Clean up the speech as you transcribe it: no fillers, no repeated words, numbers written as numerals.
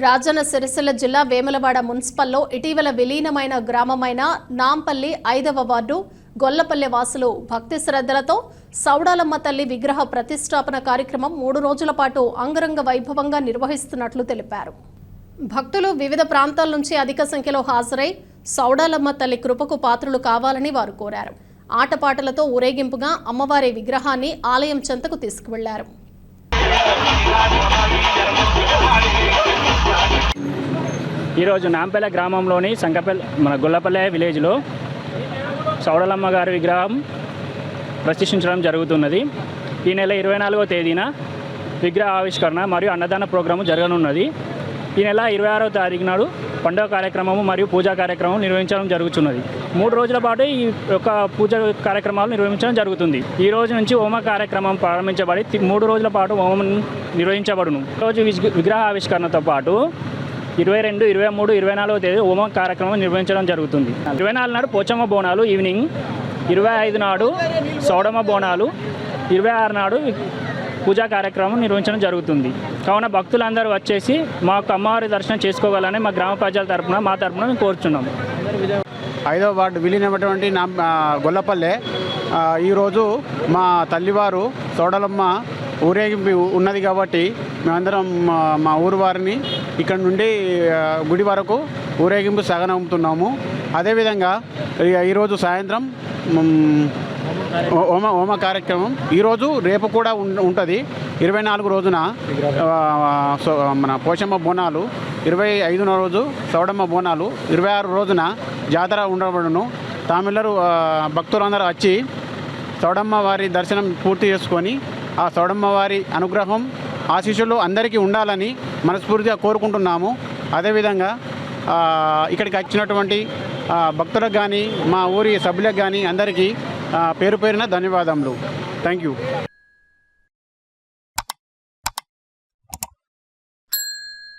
రాజన్న సిరిసిల్ల జిల్లా వేములవాడ మున్సిపల్లో ఇటీవల విలీనమైన గ్రామమైన నాంపల్లి 5వ వార్డు గొల్లపల్లె వాసులు భక్తి శ్రద్ధలతో సౌడాలమ్మ తల్లి విగ్రహ ప్రతిష్టాపన కార్యక్రమం 3 రోజుల పాటు అంగరంగ వైభవంగా నిర్వహిస్తున్నట్లు తెలిపారు. భక్తులు వివిధ ప్రాంతాల నుంచి అధిక సంఖ్యలో హాజరై సౌడాలమ్మ తల్లి కృపకు పాత్రులు కావాలని వారు కోరారు. ఆటపాటలతో ఊరేగింపుగా అమ్మవారి విగ్రహాన్ని ఆలయం చెంతకు తీసుకువెళ్లారు. ఈరోజు నాంపల్లె గ్రామంలోని మన గొల్లపల్లె విలేజ్లో సౌడలమ్మ గారి విగ్రహం ప్రతిష్ఠించడం జరుగుతున్నది. ఈ నెల 24వ తేదీన విగ్రహ ఆవిష్కరణ మరియు అన్నదాన ప్రోగ్రాము జరగనున్నది. ఈ నెల 26వ తారీఖు నాడు పండుగ కార్యక్రమము మరియు పూజా కార్యక్రమం నిర్వహించడం జరుగుతున్నది. 3 రోజుల పాటు ఈ యొక్క పూజ కార్యక్రమాలు నిర్వహించడం జరుగుతుంది. ఈ రోజు నుంచి హోమ కార్యక్రమం ప్రారంభించబడి 3 రోజుల పాటు హోమం నిర్వహించబడును. రోజు విగ్రహ ఆవిష్కరణతో పాటు 22, 23, 24వ తేదీ హోమ కార్యక్రమం నిర్వహించడం జరుగుతుంది. 24 నాడు పోచమ్మ బోనాలు ఈవినింగ్, 25 నాడు సౌడమ్మ బోనాలు, 26 నాడు పూజా కార్యక్రమం నిర్వహించడం జరుగుతుంది. కావున భక్తులందరూ వచ్చేసి మాకు అమ్మవారి దర్శనం చేసుకోవాలని మా గ్రామ ప్రజల తరఫున మా తరఫున మేము కోరుచున్నాము. 5వ వార్డు విలీనమైనటువంటి గొల్లపల్లె ఈరోజు మా తల్లివారు సౌడలమ్మ ఊరేగింపు ఉన్నది కాబట్టి మేమందరం మా ఊరు వారిని ఇక్కడ నుండి గుడి వరకు ఊరేగింపు సాగనంపుతున్నాము. అదేవిధంగా ఈరోజు సాయంత్రం హోమ కార్యక్రమం ఈరోజు రేపు కూడా ఉంటుంది. 24 రోజున మన పోచమ్మ బోనాలు, 25వ రోజు సౌడమ్మ బోనాలు, 26 రోజున జాతర ఉండబడును. తామిల్లరు భక్తులందరూ వచ్చి సౌడమ్మ వారి దర్శనం పూర్తి చేసుకొని ఆ సౌడమ్మ వారి అనుగ్రహం ఆశీస్సులు అందరికీ ఉండాలని మనస్ఫూర్తిగా కోరుకుంటున్నాము. అదేవిధంగా ఇక్కడికి వచ్చినటువంటి భక్తులకు కానీ మా ఊరి సభ్యులకు కానీ అందరికీ పేరు పేరున ధన్యవాదములు. Thank you.